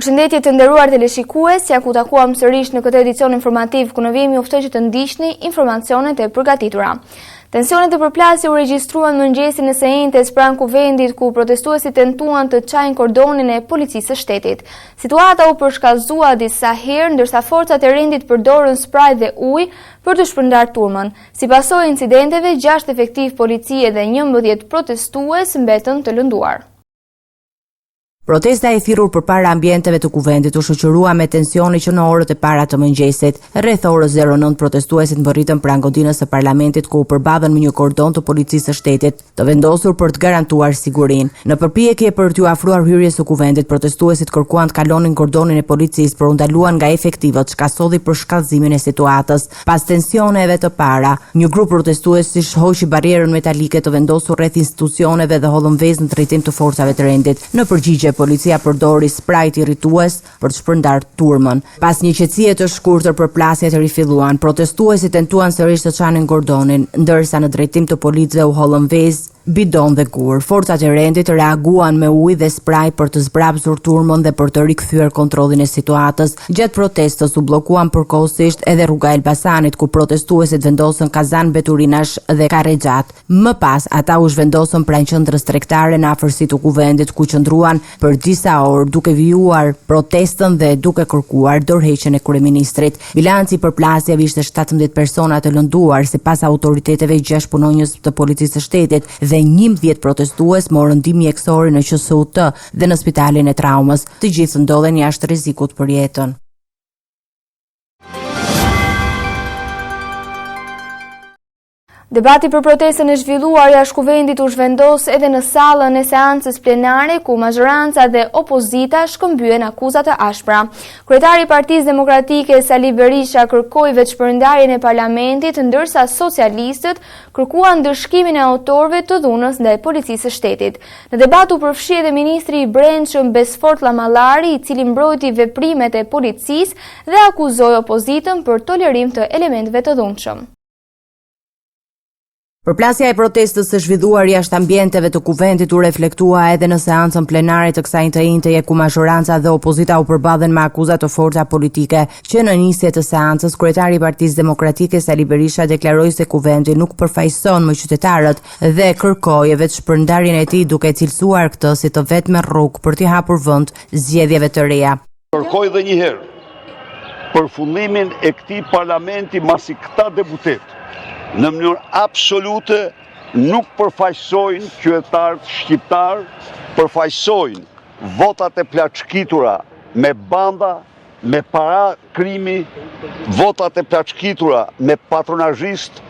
Përshëndetje të nderuar teleshikues, ja ku takuam sërish në këtë edicion informativ ku në vijemi uftoj që të ndiqni informacionet e përgatitura. Tensionet e përplasje u regjistruan mëngjesin e sejntes pranë kuvendit ku protestuesit tentuan të çajnë kordonin e policisë së shtetit. Situata u përshkallëzua disa herë ndërsa forcat e rendit përdorën spray dhe ujë për të shpërndarë turmën. Si pasojë e incidenteve, 6 efektiv policie dhe 11 protestues mbetën të lënduar. Protesta e thirrur përpara ambienteve të kuvendit u shoqërua me tensioni që në orët e para të mëngjesit. Rreth orës 09 protestuesit mbërritën pranë godinës së parlamentit ku u përballën me një kordon të policisë së shtetit, të vendosur për të garantuar sigurinë. Në përpjekje për t'u afruar hyrjes së kuvendit, protestuesit kërkuan të kalonin kordonin e policisë, por u ndaluan nga efektivët, çka solli për shkallëzimin e situatës. Pas tensioneve të para, një grup protestuesish hoqi barrierën metalike të vendosur rreth institucioneve dhe hollën vezë në drejtim të forcave të rendit. Në përgjigje, policia përdori sprajt irritues për të shpërndarë turmën. Pas një qetësie të shkurtër, përplasjet rifilluan. Protestuesit tentuan sërish të çanin kordonin, ndërsa në drejtim të policëve u hollën vezë, bidon dhe gur. Forcat e rendit reaguan me ujë dhe spraj për të zbrapsur turmën dhe për të rikthyer kontrollin e situatës. Gjatë protestës u bllokuan përkohësisht edhe rruga Elbasanit ku protestuesit vendosën kazan veturinash dhe karrexhat. Më pas ata u zhvendosën pranë qendrës tregtare në afërsitë të kuvendit ku qëndruan për disa orë duke vijuar protestën dhe duke kërkuar dorëheqjen e kryeministrit. Bilanci i përplasjeve ishte 17 persona të lënduar, sipas autoriteteve 6 punonjës të policisë së shtetit dhe 11 protestues morën ndihmë mjekësore në QSUT dhe në spitalin e traumës. Të gjithë ndodhen jashtë rrezikut për jetën. Debati për protestën e zhvilluar jashtë kuvendit u zhvendos edhe në sallën e seancës plenare ku majoranca dhe opozita shkëmbyen akuzat të ashpra. Kryetari i Partisë Demokratike Sali Berisha kërkoi veçpërndarjen e parlamentit, ndërsa socialistët kërkuan ndëshkimin e autorëve të dhunës ndaj policisë së shtetit. Në debat u përfshi edhe ministri i Brendshëm Besfort Llamallari, i cili mbrojti veprimet e policisë dhe akuzoi opozitën për tolerim të elementëve të dhunshëm. Përplasja e protestës së zhvilluar jashtë ambienteve të kuvendit u reflektua edhe në seancën plenare të kësaj njëjtëje ku majoranca dhe opozita u përballën me akuza të forta politike. Që në nisje të seancës, kryetari i Partisë Demokratike Sali Berisha deklaroi se kuvendi nuk përfaqëson më qytetarët dhe kërkoi veçpërndarjen e tij duke cilësuar këtë si të vetme rrugë për t'i hapur vend zgjedhjeve të reja. Kërkoi edhe një herë përfundimin e këtij parlamenti masi këta deputet në mënyrë absolute nuk përfaqësojnë qytetarët shqiptar, përfaqësojnë votat e plaçkitura me banda, me para krimi, votat e plaçkitura me patronazhist,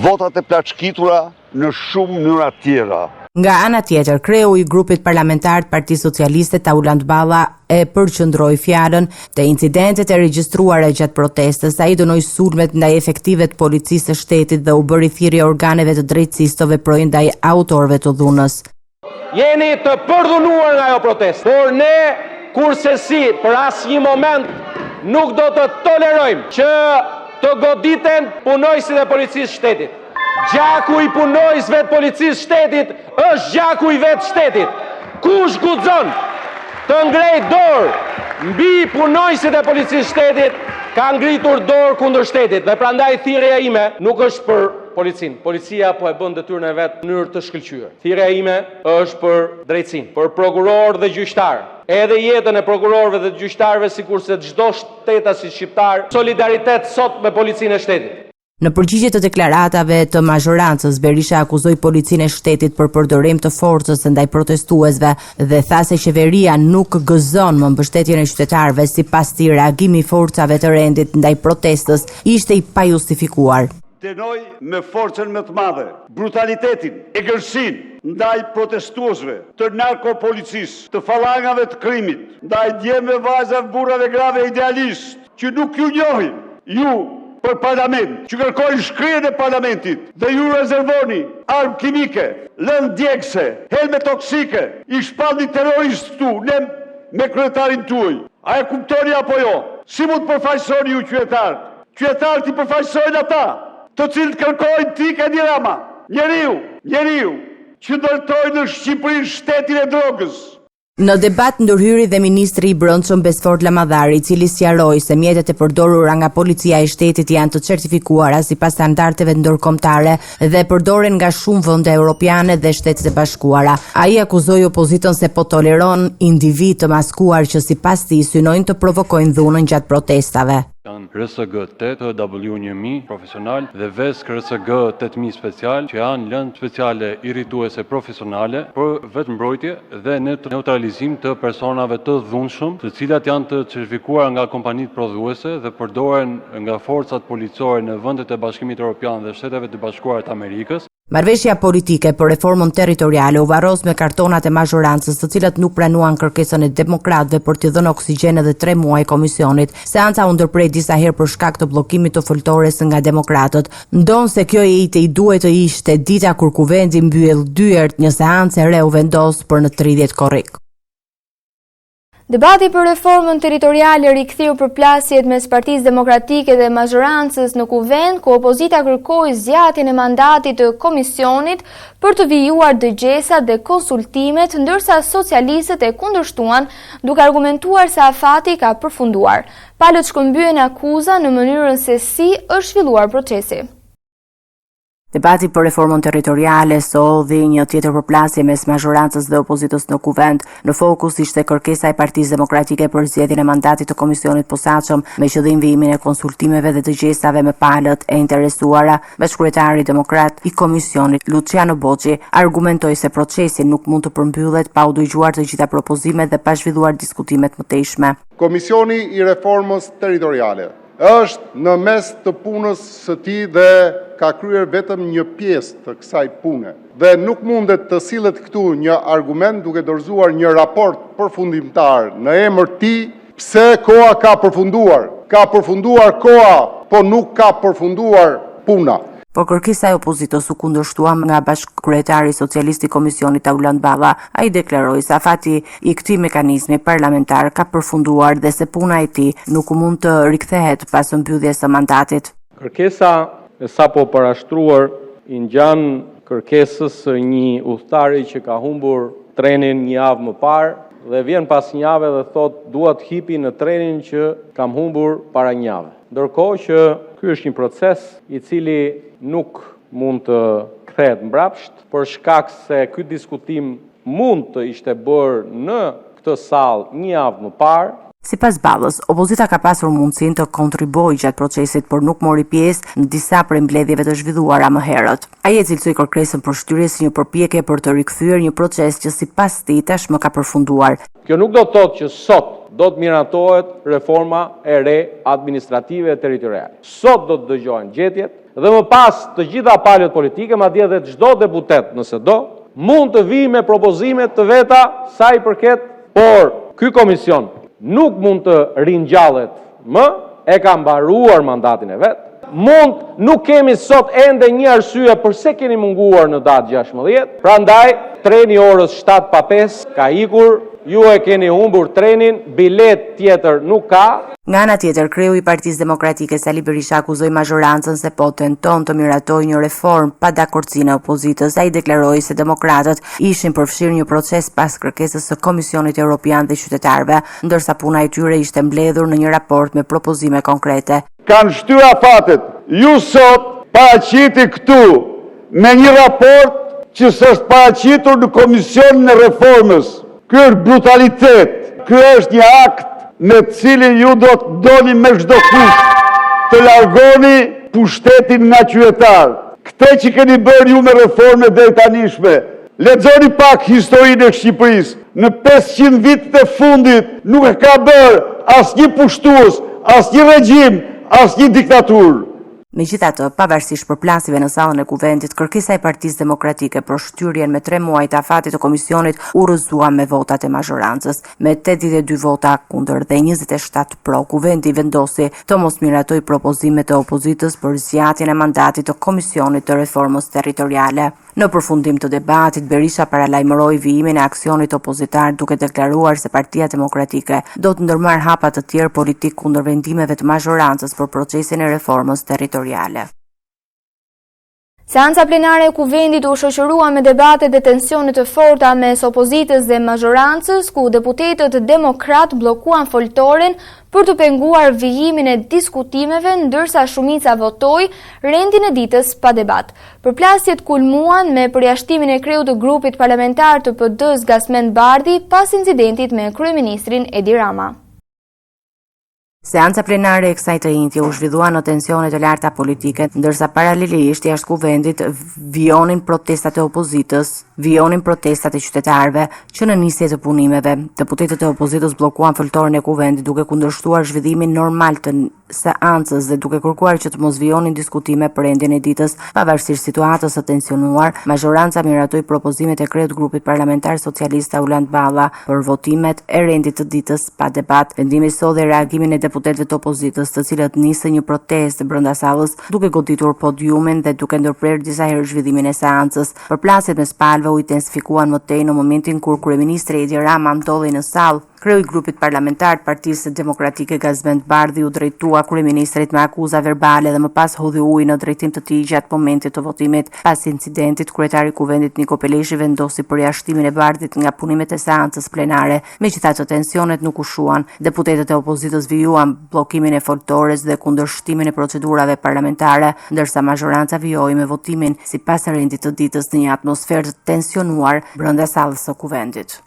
votat e plaçkitura në shumë mënyra tjera. Nga ana tjetër, kreu i grupit parlamentar të Partisë Socialiste Tauland Balla e përqendroi fjalën te incidentet e regjistruara gjatë protestës. Ai dënoi sulmet ndaj efektive të policisë së shtetit dhe u bëri thirrje organeve të drejtësisë të veprojnë ndaj autorëve të dhunës. Jeni të përdhunuar nga ajo protestë, por ne kurse për asnjë moment nuk do të tolerojmë që të goditen punojësit e policisë së shtetit. Gjaku i punojësve të policisë shtetit është gjaku i vetë shtetit. Kush guxon të ngrej dorë mbi punojësit e policisë shtetit ka ngritur dorë kundër shtetit. Dhe prandaj thirrja ime nuk është për policinë. Policia po e bën detyrën e vet në mënyrë të shkëlqyer. Thirrja ime është për drejtsinë, për prokuror dhe gjyqtar. Edhe jetën e prokurorëve dhe gjyqtarëve sikurse çdo shtetasi shqiptar, solidaritet sot me policinë e shtetit. Në përgjigje të deklaratave të majorancës, Berisha akuzoi policinë e shtetit për përdorim të forcës ndaj protestuesve dhe tha se qeveria nuk gëzon më mbështetjen e qytetarëve, sipas tij reagimi i forcave të rendit ndaj protestës ishte i pajustifikuar. Dënoi me forcën më të madhe brutalitetin, egërsinë ndaj protestuesve, të narkopolicisë, të fallangave të krimit, ndaj djemve, vajzave, burrave grave idealistë që nuk ju njohin. Ju për parlament, që kërkojnë shkrirjen e parlamentit dhe ju rezervoni armë kimike, lëndë djegëse, helme toksike, i shpallni terrorist këtu, ne me kryetarin tuaj. A e kuptoni apo jo? Si mund të përfaqësoni ju qytetarët? Qytetarët i përfaqësojnë ata, të cilët kërkojnë Tika Edi Rama, njeriu që ndërtoi në Shqipërinë shtetin e drogës. Në debat ndërhyri dhe ministri i brendshëm Besford Lamadhari, i cili sqaroi se mjetet e përdorura nga policia e shtetit janë të certifikuara sipas standardeve ndërkombëtare dhe përdoren nga shumë vende europiane dhe Shtetet e Bashkuara. Ai akuzoi opozitën se po toleron individ të maskuar që sipas tij synojnë të provokojnë dhunën gjatë protestave. Janë RSG 8, W1000 profesional dhe VESK RSG 8000 special, që janë lëndë speciale irrituese profesionale për vetëmbrojtje dhe neutralizim të personave të dhunshëm, të cilat janë të certifikuar nga kompanitë prodhuese dhe përdoren nga forcat policore në vendet e Bashkimit Evropian dhe Shteteve të Bashkuara të Amerikës. Marrëveshja politike për reformën territoriale u varros me kartonat e mazhorancës, të cilat nuk pranuan kërkesën e demokratëve për t'i dhënë oksigjen edhe 3 muaj komisionit. Seanca u ndërprej disa herë për shkak të bllokimit të foltores nga demokratët. Ndonse kjo i duhet të ishte dita kur kuvendi mbyll dyert, një seancë e re u vendos për në 30 korrik. Debati për reformën territoriale riktheu përplasjet mes Partisë Demokratike dhe mazhorancës në kuvend, ku opozita kërkoi zgjatjen e mandatit të komisionit për të vijuar dëgjesat dhe konsultimet, ndërsa socialistët e kundërshtuan, duke argumentuar se afati ka përfunduar. Palët shkëmbyen akuza në mënyrën se si është zhvilluar procesi. Debati për reformën territoriale solli një tjetër përplasje mes mazhorancës dhe opozitës në kuvend. Në fokus ishte kërkesa e Partisë Demokratike për zgjedhjen e mandatit të komisionit posaçëm me qëllim vijimin e konsultimeve dhe dëgjesave me palët e interesuara. Bashkëkryetari demokrat i komisionit, Luciano Bocci, argumentoi se procesi nuk mund të përmbyllet pa u dëgjuar të gjitha propozimet dhe pa zhvilluar diskutimet më tejshme. Komisioni i reformës territoriale është në mes të punës së tij dhe ka kryer vetëm një pjesë të kësaj pune. Dhe nuk mundet të sillet këtu një argument duke dorëzuar një raport përfundimtar në emër të tij pse koha ka përfunduar. Ka përfunduar koha, po nuk ka përfunduar puna. Por kërkesa e opozitës u kundërshtua nga bashkëkryetari socialist i komisionit Auland Balla. Ai deklaroi se afati i këtij mekanizmi parlamentar ka përfunduar dhe se puna e tij nuk mund të rikthehet pas mbylljes së mandatit. Kërkesa e sapo parashtruar i ngjan kërkesës së një udhëtari që ka humbur trenin një javë më parë dhe vjen pas një jave dhe thot dua të hipi në trenin që kam humbur para një jave. Ndërkohë që ky është një proces i cili nuk mund të kthehet mbrapsht, për shkak se ky diskutim mund të ishte bërë në këtë sallë një javë më parë. Sipas Ballës, opozita ka pasur mundësinë të kontribuojë gjatë procesit, por nuk mori pjesë në disa prej mbledhjeve të zhvilluara më herët. Ai e cilësoi kërkesën për shtyrie si një përpjekje për të rikthyer një proces që sipas tij tashmë ka përfunduar. Kjo nuk do të thotë që sot do të miratohet reforma e re administrative e territoriale. Sot do të dëgjohen gjetjet dhe më pas të gjitha palët politike, madje edhe çdo deputet nëse do, mund të vijë me propozime të veta sa i përket, por ky komision nuk mund të ringjallet më, e ka mbaruar mandatin e vet. Nuk kemi sot ende një arsye pse keni munguar në datë 16. Prandaj treni orës 7:05 ka ikur, ju e keni humbur trenin, bilet tjetër nuk ka. Nga ana tjetër, kreu i Partisë Demokratike Sali Berisha akuzoi mazhorancën se po tenton të miratojë një reformë pa dakordsinë e opozitës. Ai deklaroi se demokratët ishin përfshirë një proces pas kërkesës së Komisionit Evropian dhe qytetarëve, ndërsa puna e tyre ishte mbledhur në një raport me propozime konkrete. Kanë shtyr afatet. Ju sot paraqiti këtu me një raport që s'është paraqitur në Komisionin e Reformës. Ky është brutalitet. Ky është një akt me cilin ju do të doni me çdo kusht të largoni pushtetin nga qytetarë. Këtë që keni bërë ju me reforme deri tanishme. Lexoni pak historinë e Shqipërisë. Në 500 vitet e fundit nuk e ka bërë asnjë pushtues, asnjë regjim, asnjë diktaturë. Megjithatë, pavarësisht përplasjeve në sallën e kuvendit, kërkesa e Partisë Demokratike për shtyrjen me 3 muaj të afatit të komisionit u rrëzua me votat e mazhorancës. Me 82 vota kundër dhe 27 pro, kuvendi vendosi të mos miratoj propozimet e opozitës për zgjatjen e mandatit të Komisionit të Reformës Territoriale. Në përfundim të debatit, Berisha paralajmëroi vijimin e aksionit opozitar duke deklaruar se Partia Demokratike do të ndërmarrë hapa të tjerë politik kundër vendimeve të mazhorancës për procesin e reformës territoriale. Seanca plenare e kuvendit u shoqërua me debate dhe tensione të forta mes opozitës dhe mazhorancës, ku deputetët demokrat bllokuan foltoren për të penguar vijimin e diskutimeve, ndërsa shumica votoi rendin e ditës pa debat. Përplasjet kulmuan me përjashtimin e kreut të grupit parlamentar të PD-s Gasmend Bardhi pas incidentit me kryeministrin Edi Rama. Seanca plenare e kësaj të njëjtje u zhvillua në tensione të larta politike, ndërsa paralelisht jashtë kuvendit vijonin protestat e opozitës, vijonin protestat e qytetarëve që në nisje të punimeve. Deputetët e opozitës bllokuan foltorin e kuvendit duke kundërshtuar zhvillimin normal të seancës dhe duke kërkuar që të mos vijonin diskutime për rendjen e ditës, pavarësisht situatës së tensionuar. Majoranca miratoi propozimet e kreut grupit parlamentar socialist Auland Balla për votimet e rendit të ditës pa debat. Vendimi solli reagimin e deputetëve të opozitës, të cilët nisën një protestë brenda sallës, duke goditur podiumin dhe duke ndërprerë disa herë zhvillimin e seancës. Përplasjet mes palëve u intensifikuan më tej në momentin kur kryeministri Edi Rama ndodhej në sallë. Kreu i grupit parlamentar të Partisë Demokratike Gasmend Bardhi u drejtua kryeministrit me akuza verbale dhe më pas hodhi ujë në drejtim të tij gjatë momentit të votimit. Pas incidentit, kryetari i kuvendit Niko Peleshi vendosi përjashtimin e Bardhit nga punimet e seancës plenare. Megjithatë, tensionet nuk ushuan. Deputetët e opozitës vijuan bllokimin e foltores dhe kundërshtimin e procedurave parlamentare, ndërsa mazhoranca vijoi me votimin sipas rendit të ditës në një atmosferë të tensionuar brenda sallës së kuvendit.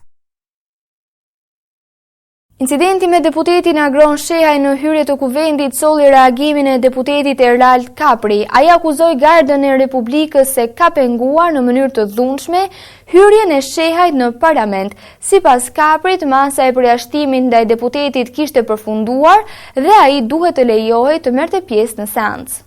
Incidenti me deputetin Agron Shehaj në hyrje të kuvendit solli reagimin e deputetit Erlald Kapri. Ai akuzoi Gardën e Republikës se ka penguar në mënyrë të dhunshme hyrjen e Shehajt në parlament. Sipas Kaprit, masa e përjashtimit ndaj deputetit kishte përfunduar dhe ai duhet të lejohej të merrte pjesë në seancë.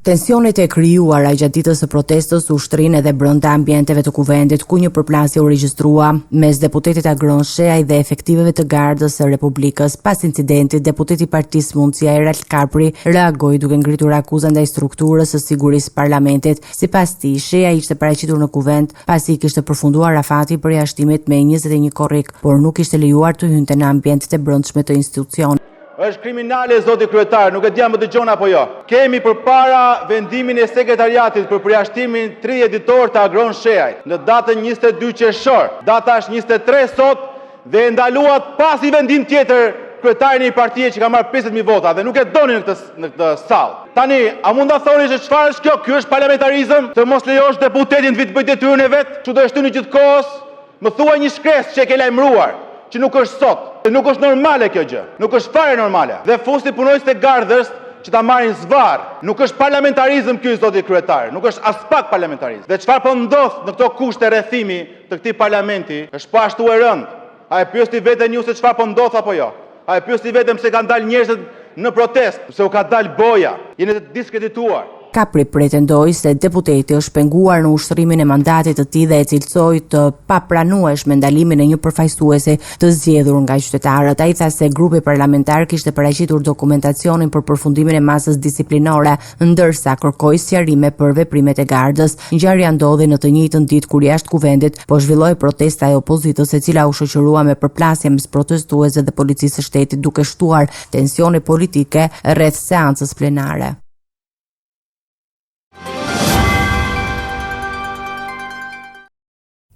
Tensionet e krijuara gjatë ditës së protestës u shtrin edhe brenda ambienteve të kuvendit, ku një përplasje u regjistrua mes deputetit Agron Shehaj dhe efektiveve të Gardës së Republikës. Pas incidentit, deputeti i Partisë Mundësia Erlald Kapri reagoi duke ngritur akuza ndaj strukturës së sigurisë parlamentit. Sipas tij, Shehaj ishte paraqitur në kuvend pasi kishte përfunduar afati i përjashtimit me 21 korrik, por nuk ishte lejuar të hynte në ambientet e brendshme të institucionit. Është kriminale, zoti kryetar, nuk e di a më dëgjon apo jo. Kemi përpara vendimin e sekretariatit për përjashtimin 30 ditor të Agron Shehajt në datën 22 qershor. Data është 23 sot dhe e ndaluat pas i vendim tjetër kryetarin e partie që ka marrë 50.000 vota dhe nuk e doni në këtë sallë. Tani, a mund ta thoni se çfarë është kjo? Ky është parlamentarizëm? Të mos lejosh deputetin të bëjë detyrën e vet, çu do e shtyni gjithkohës? Më thua një shkresë që e ke lajmëruar, që nuk është sot. Nuk është normale kjo gjë. Nuk është fare normale. Dhe fusti punojës të Gardës që ta marrin zvarr. Nuk është parlamentarizëm ky, zoti kryetar. Nuk është as pak parlamentarizëm. Dhe çfarë po ndodh në këto kushte rrethimi të këtij parlamenti është po ashtu e rëndë. A e pyesni veten ju se çfarë po ndodh apo jo? A e pyesni vetëm se kanë dalë njerëzit në protestë, se u ka dalë boja. Jeni të diskredituar. Kapri pretendoi se deputeti është penguar në ushtrimin e mandatit të tij dhe e cilësoi të papranueshme ndalimin e një përfaqësuesi të zgjedhur nga qytetarët. Ai tha se grupi parlamentar kishte paraqitur dokumentacionin për përfundimin e masës disiplinore, ndërsa kërkoi sqarime për veprimet e Gardës. Ngjarja ndodhi në të njëjtën ditë kur jashtë kuvendit po zhvilloi protesta e opozitës, e cila u shoqërua me përplasje mes protestuesve dhe policisë së shtetit, duke shtuar tensione politike rreth seancës plenare.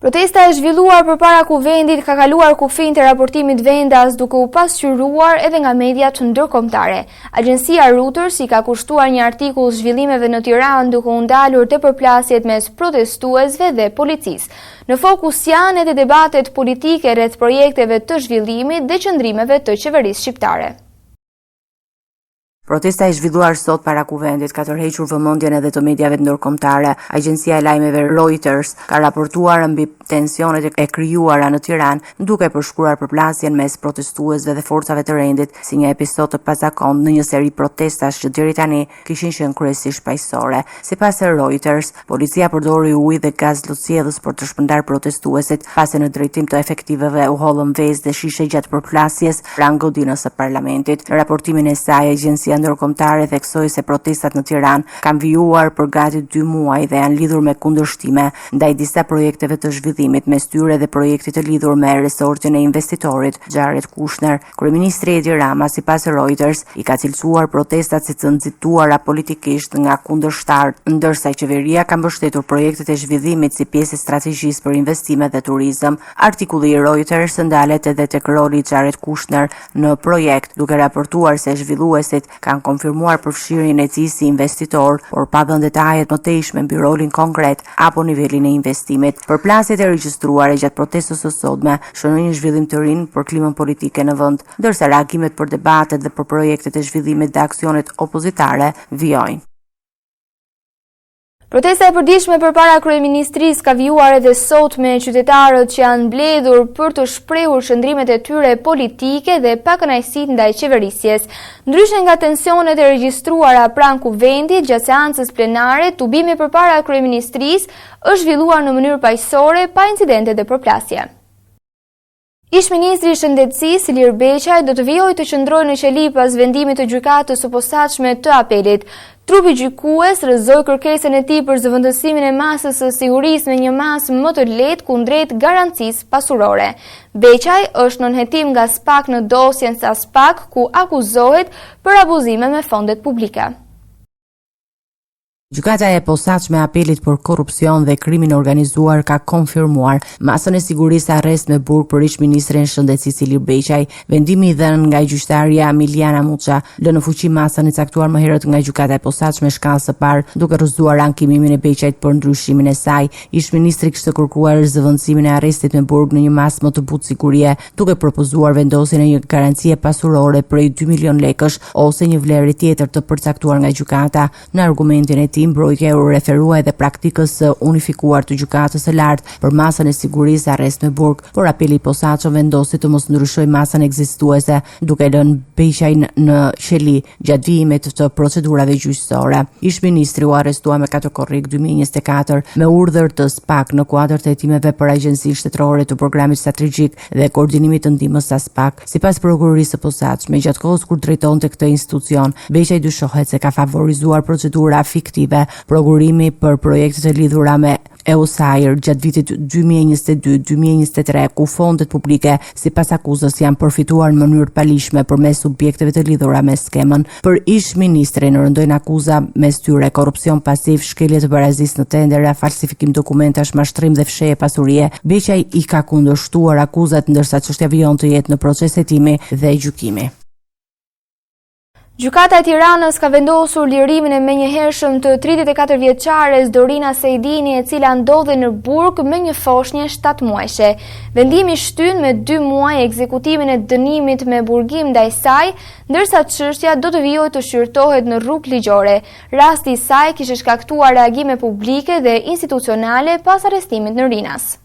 Protesta e zhvilluar përpara kuvendit ka kaluar kufijin të raportimit vendas, duke u pasqyruar edhe nga mediat ndërkombëtare. Agjencia Reuters i ka kushtuar një artikull zhvillimeve në Tiranë, duke u ndalur të përplasjet mes protestuesve dhe policisë. Në fokus janë edhe debatet politike rreth projekteve të zhvillimit dhe qëndrimeve të qeverisë shqiptare. Protesta e zhvilluar sot para kuvendit ka tërhequr vëmendjen edhe të mediave ndërkombëtare. Agjencia e lajmeve Reuters ka raportuar mbi tensionet e krijuara në Tiranë, duke përshkruar përplasjen mes protestuesve dhe forcave të rendit si një episod të pazakontë në një seri protestash që deri tani kishin qenë kryesisht paqësorë. Sipas Reuters, policia përdori ujë dhe gaz lotësiedhës për të shpërndar protestuesit, pasi në drejtim të efektiveve u hollën vezë dhe shishe gjatë përplasjes pranë godinës së parlamentit. Në raportimin e saj, agjencia Amnishtia Ndërkombëtare theksoi se protestat në Tiranë kanë vijuar për gati 2 muaj dhe janë lidhur me kundërshtime ndaj disa projekteve të zhvillimit, mes tyre dhe projektit të lidhur me resortin e investitorit Jared Kushner. Kryeministri Edi Rama, sipas Reuters, i ka cilësuar protestat si të nxituara politikisht nga kundërshtarët, ndërsa qeveria ka mbështetur projektet e zhvillimit si pjesë e strategjisë për investime dhe turizëm. Artikulli i Reuters ndalet edhe tek roli i Jared Kushner në projekt, duke raportuar se zhvilluesit kanë konfirmuar përfshirjen e tij si investitor, por pa dhënë detajet më tejshme mbi rolin konkret apo nivelin e investimit. Përplasjet e regjistruara gjatë protestës së sotme shënojnë një zhvillim të rinj për klimën politike në vend, ndërsa reagimet për debatet dhe për projektet e zhvillimit dhe aksionet opozitare vijojnë. Protesta e përditshme përpara kryeministrisë ka vijuar edhe sot me qytetarët që janë mbledhur për të shprehur qëndrimet e tyre politike dhe pakënaqësitë ndaj qeverisjes. Ndryshe nga tensionet e regjistruara pranë kuvendit gjatë seancës plenare, tubimi përpara kryeministrisë është zhvilluar në mënyrë paqësore pa incidente dhe përplasje. Ish-ministri i Shëndetësisë Ilir Beqaj do të vijojë të qëndrojë në qeli pas vendimit të gjykatës së posaçme të apelit. Trupi gjykues rrëzoi kërkesën e tij për zëvendësimin e masës së sigurisë me një masë më të lehtë kundrejt garancisë pasurore. Beqaj është nën hetim nga SPAK në dosjen sa SPAK, ku akuzohet për abuzime me fondet publike. Gjykata e posaçme e apelit për korrupsion dhe krimin organizuar ka konfirmuar masën e sigurisë arrest me burg për ish-ministrin e Shëndetësisë Ilir Beqaj. Vendimi i dhënë nga gjyqtarja Miliana Muça lë në fuqi masën e caktuar më herët nga gjykata e posaçme shkallës së parë, duke rrëzuar ankimimin e Beqajt për ndryshimin e saj. Ish-ministri kishte kërkuar zëvendësimin e arrestit me burg në një masë më të butë sigurie, duke propozuar vendosjen e një garancie pasurore prej 2 milion lekësh ose një vlerë tjetër të përcaktuar nga gjykata. Në argumentin e tij, mbrojtja u referua edhe praktikës së unifikuar të gjykatës së lartë për masën e sigurisë arrest me burg, por apeli i posaçëm vendosi të mos ndryshojë masën ekzistuese, duke lënë Beqajin në qeli gjatë vijimit të procedurave gjyqësore. Ish-ministri u arrestua me 4 korrik 2024 me urdhër të SPAK në kuadër të hetimeve për Agjencinë Shtetërore të Programit Strategjik dhe Koordinimit të Ndihmës së SPAK. Sipas prokurorisë së posaçme, gjatë kohës kur drejtonte këtë institucion, Beqaj dyshohet se ka favorizuar procedura fiktive, prokurimi për projekte të lidhura me EUSAIR gjatë vitit 2022-2023, ku fondet publike sipas akuzës janë përfituar në mënyrë palishme përmes subjekteve të lidhura me skemën. Për ish-ministrin rëndojnë akuza mes tyre korrupsion pasiv, shkelje të barazisë në tendera, falsifikim dokumentash, mashtrim dhe fshehje pasurie. Beqaj i ka kundërshtuar akuzat, ndërsa çështja vijon të jetë në proces hetimi dhe gjykimi. Gjykata e Tiranës ka vendosur lirimin e menjëhershëm të 34 vjeçares Dorina Sejdini, e cila ndodhej në burg me një foshnjë 7 muajshe. Vendimi shtyn me 2 muaj ekzekutimin e dënimit me burgim ndaj saj, ndërsa çështja do të vijojë të shqyrtohet në rrugë ligjore. Rasti i saj kishte shkaktuar reagime publike dhe institucionale pas arrestimit në Rinas.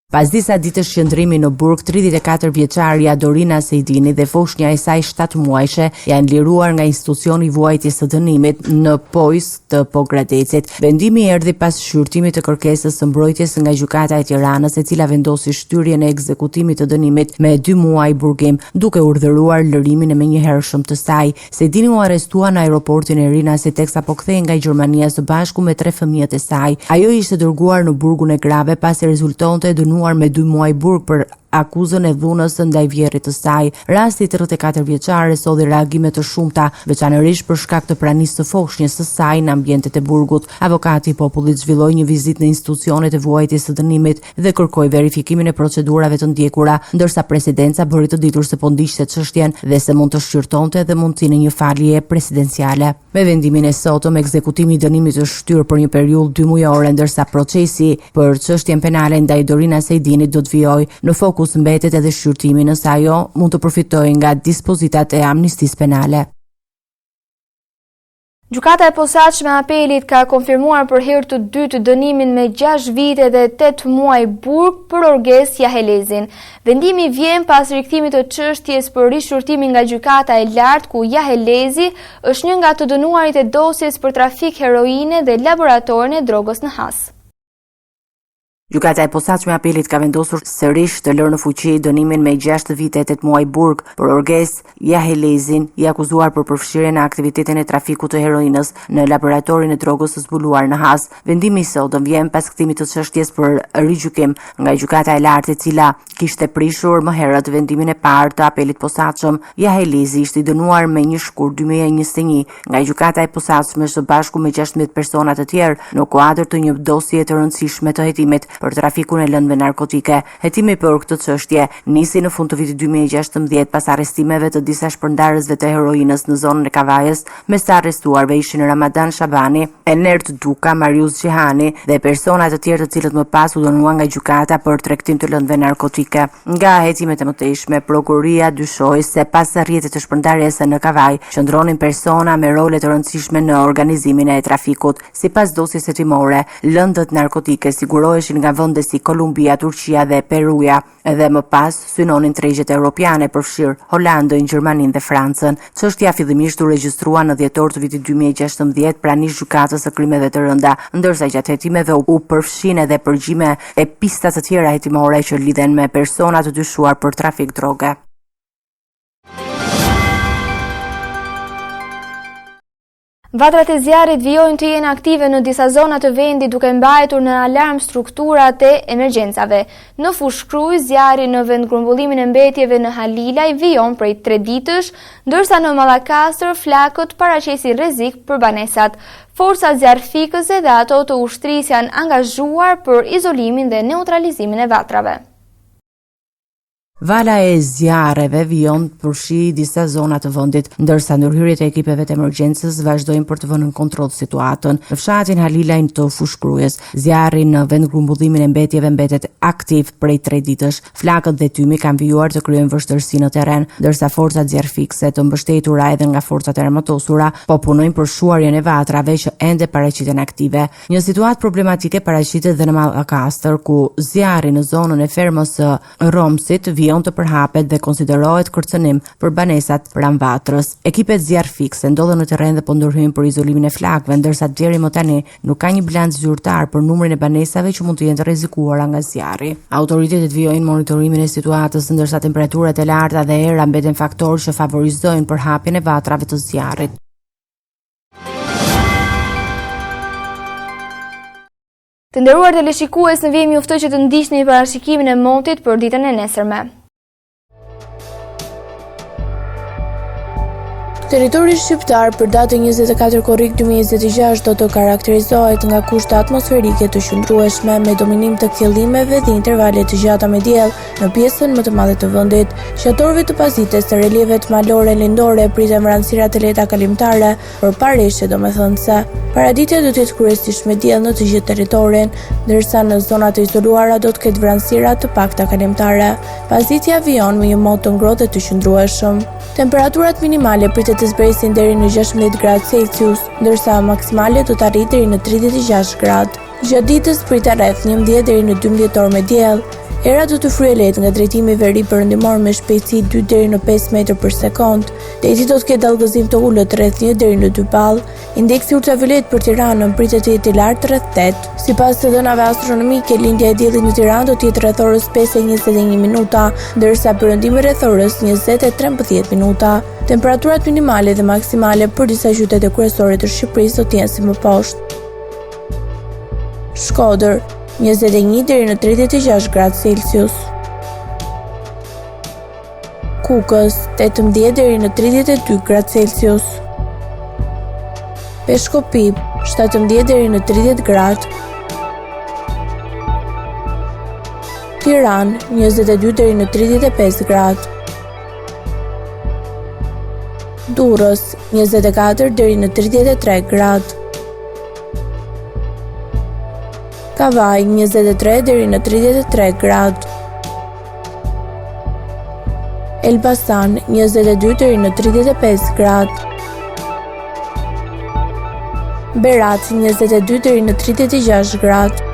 Pas disa ditësh qëndrimi në burg, 34 vjeçaria Dorina Sejdini dhe foshnja e saj 7 muajshe janë liruar nga institucioni i vuajtjes së dënimit në Pojs të Pogradecit. Vendimi erdhi pas shqyrtimit të kërkesës së mbrojtjes nga gjykata e Tiranës, e cila vendosi shtyrjen e ekzekutimit të dënimit me 2 muaj burgim, duke urdhëruar lërimin e menjëhershëm të saj. Sejdini u arrestua në aeroportin e Rinasit teksa po kthehej nga Gjermania së bashku me 3 fëmijët e saj. Ajo ishte dërguar në burgun e Grave pasi rezultonte dënuar me 2 muaj burg për akuzën e dhunës ndaj vjerrit të saj. Rasti i 34 vjeçare solli reagime të shumta, veçanërisht për shkak të pranisë së foshnjës së saj në ambientet e burgut. Avokati i popullit zhvilloi një vizitë në institucionet e vuajtjes së dënimit dhe kërkoi verifikimin e procedurave të ndjekura, ndërsa presidenca bëri të ditur se po ndiqte çështjen dhe se mund të shqyrtonte edhe mundësinë e një falje presidenciale. Me vendimin e sotëm, ekzekutimi i dënimit është shtyr për një periudhë 2 mujore, ndërsa procesi për çështjen penale ndaj Dorina Sejdinit do të vijojë në fokus mbetet edhe shqyrtimi, nëse ajo mund të përfitojë nga dispozitat e amnistisë penale. Gjykata e posaçme e apelit ka konfirmuar për herë të dytë dënimin me 6 vite dhe 8 muaj burg për Orges Jahelezin. Vendimi vjen pas rikthimit të çështjes për rishqyrtimin nga gjykata e lartë, ku Jahelezi është një nga të dënuarit e dosjes për trafik heroine dhe laboratorin e drogës në Has. Gjykata e posaçme e apelit ka vendosur sërish të lërë në fuqi dënimin me 6 vite e 8 muaj burg për Orges Yahelezin, i akuzuar për përfshirjen në aktivitetin e trafikut të heroinës në laboratorin e drogës së zbuluar në Has. Vendimi i sotëm vjen pas kthimit të çështjes për rigjykim nga gjykata e lartë, e cila kishte prishur më herët vendimin e parë të apelit posaçëm. Yahelezi ishte i dënuar me 1 shkurt 2021 nga gjykata e posaçme së bashku me 16 persona të tjerë në kuadër të një dosje të rëndësishme të hetimit për trafikun e lëndëve narkotike. Hetimi për këtë çështje nisi në fund të vitit 2016 pas arrestimeve të disa shpërndarësve të heroinës në zonën e Kavajës. Mes të arrestuarve ishin Ramadan Shabani, Enert Duka, Marius Gjihani dhe persona të tjerë të cilët më pas u dënuan nga gjykata për tregtim të lëndëve narkotike. Nga hetimet e mëtejshme, prokuroria dyshoi se pas rrjetit të shpërndarjes në Kavaj qëndronin persona me role të rëndësishme në organizimin e trafikut. Sipas dosjes hetimore, lëndët narkotike siguroheshin nga vende si Kolumbia, Turqia dhe Peruja, edhe më pas synonin tregjet europiane përfshir Holandën, Gjermaninë dhe Francën. Çështja fillimisht u regjistrua në dhjetor të vitit 2016 pranë gjykatës së krimeve të rënda, ndërsa gjatë hetimeve u përfshin edhe përgjime e pista të tjera hetimore që lidhen me persona të dyshuar për trafik droge. Vatrat e zjarrit vijojnë të jenë aktive në disa zona të vendit duke mbajtur në alarm strukturat e emergjencave. Në fushë Krujë, zjarri në vend grumbullimin e mbetjeve në Halilaj vijon prej 3 ditësh, ndërsa në Mallakastër flakët paraqesin rrezik për banesat. Forcat zjarrfikëse dhe ato të ushtrisë janë angazhuar për izolimin dhe neutralizimin e vatrave. Vala e zjarreve vijon përfshi disa zona të vendit, ndërsa ndërhyrjet e ekipeve të emergjencës vazhdojnë për të vënë në kontroll situatën. Në fshatin Halilaj të fushë Krujës, zjarri në vend grumbullimin e mbetjeve mbetet aktiv prej 3 ditësh. Flakët dhe tymi kanë vijuar të kryejnë vështirësi në terren, ndërsa forcat zjarrfikëse të mbështetura edhe nga forcat e ermëtosura po punojnë për shuarjen e vatrave që ende paraqiten aktive. Një situatë problematike paraqitet dhe në Mallakastër, ku zjarri në zonën e fermës së Romsit të përhapet dhe konsiderohet kërcënim për banesat pranë vatrës. Ekipet zjarrfikëse ndodhen në terren dhe po ndërhyjnë për izolimin e flakëve, ndërsa deri më tani nuk ka një bilanc zyrtar për numrin e banesave që mund të jenë të rrezikuara nga zjarri. Autoritetet vijojnë monitorimin e situatës, ndërsa temperaturat e larta dhe era mbeten faktorë që favorizojnë përhapjen e vatrave të zjarrit. Të nderuar teleshikues, në vijmë juftoj që të ndiqni parashikimin e motit për ditën e nesërme. Territori shqiptar për datën 24 korrik 2026 do të karakterizohet nga kushte atmosferike të qëndrueshme me dominim të kthjellimeve dhe intervale të gjata me diell në pjesën më të madhe të vendit. Gjatorëve të pazites të relievet malore lindore priten vranësira të lehta kalimtare për pareshje domethënëse. Paraditja do të jetë kryesisht me diell në të gjithë territorin, ndërsa në zonat e izoluara do të ketë vranësira të pakta kalimtare. Pazitja vijon me një mod të ngrohtë dhe të qëndrueshëm. Temperaturat minimale pritet të zbresin deri në 16 gradë Celsius, ndërsa maksimale do të arrijë deri në 36 gradë. Gjatë ditës pritet rreth 11 deri në 12 orë me diell. Era do të fryejë lehtë nga drejtimi veri perëndimor me shpejtësi 2 deri në 5 metër për sekond. Deti do të ketë dallgëzim të ulët rreth 1 deri në 2 ball. Indeksi ultraviolet për Tiranën pritet të jetë i lartë rreth 8. Sipas të dhënave astronomike, lindja e diellit në Tiranë do të jetë rreth orës 5:21 minuta, ndërsa perëndimi rreth orës 20:13 minuta. Temperaturat minimale dhe maksimale për disa qytete kryesore të Shqipërisë do të jenë si më poshtë. Shkodër 21 deri në 36 gradë Celsius. Kukës 18 deri në 32 gradë Celsius. Peshkopi 17 deri në 30 gradë. Tiranë 22 deri në 35 gradë. Durrës 24 deri në 33 gradë. Kavaj 23 deri në 33 gradë. Elbasan 22 deri në 35 gradë. Berat 22 deri në 36 gradë.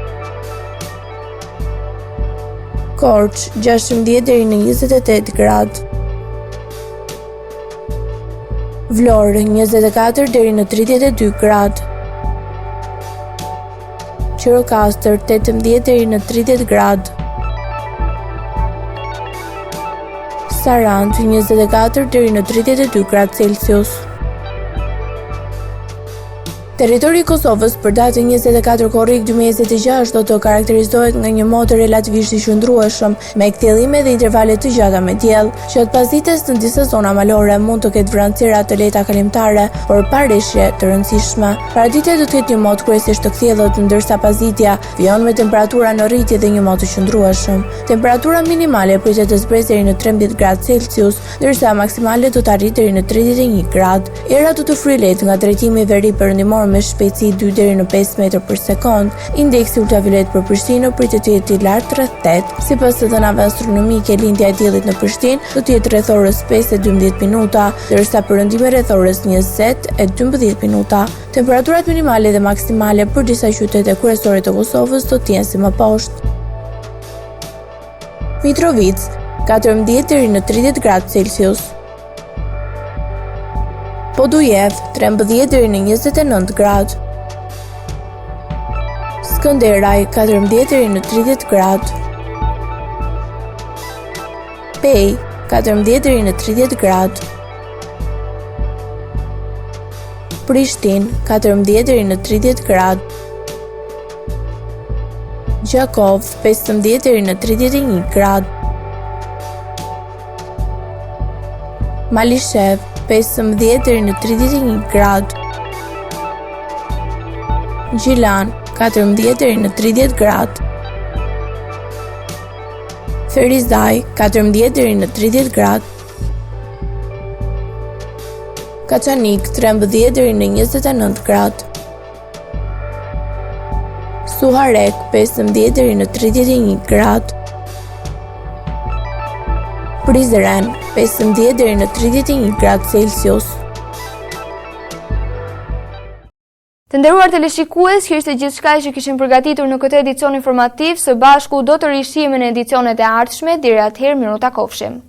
Korç 16 deri në 28 gradë. Vlorë 24 deri në 32 gradë. Gjirokastër 18 deri në 30 gradë. Sarandë 24 deri në 32 gradë Celsius. Territori i Kosovës për datën 24 korrik 2026 do të karakterizohet nga një moto relativisht i qëndrueshëm, me kthjellime dhe intervale të gjata me diell, që pasdites në disa zona malore mund të ketë vranësira të lehta kalimtare, por pa rreshje të rëndësishme. Paraditja do të ketë një moto kryesisht të kthjellët, ndërsa pasditja vijon me temperatura në rritje dhe një moto të qëndrueshëm. Temperatura minimale pritet të zbresë deri në 13 gradë Celsius, ndërsa maksimale do të arrijë deri në 31 gradë. Era do të fryrë lehtë nga drejtimi i veri perëndimor me shpejtësi 2 deri në 5 metër për sekond. Indeksi ultraviolet për Prishtinë pritet të jetë i lartë rreth 8. Sipas të dhënave astronomike, lindja e diellit në Prishtinë do të jetë rreth orës 5:12 minuta, ndërsa perëndimi rreth orës 20:12 minuta. Temperaturat minimale dhe maksimale për disa qytete kryesore të Kosovës do të jenë si më poshtë. Mitrovica 14 deri në 30 gradë Celsius. Podujev 13 deri në 29 gradë. Skënderaj 14 deri në 30 gradë. Pej 14 deri në 30 gradë. Prishtinë 14 deri në 30 gradë. Gjakov 15 deri në 31 gradë. Malishev 15 deri në 31 gradë. Gjilan 14 deri në 30 gradë. Ferizaj 14 deri në 30 gradë. Kaçanik 13 deri në 29 gradë. Suharek 15 deri në 31 gradë. Prizren 15 deri në 31 gradë Celsius. Të nderuar teleshikues, kjo ishte gjithçka që kishim përgatitur në këtë edicion informativ. Së bashku do të rishihemi në edicionet e ardhshme. Deri atëherë, miru takofshim.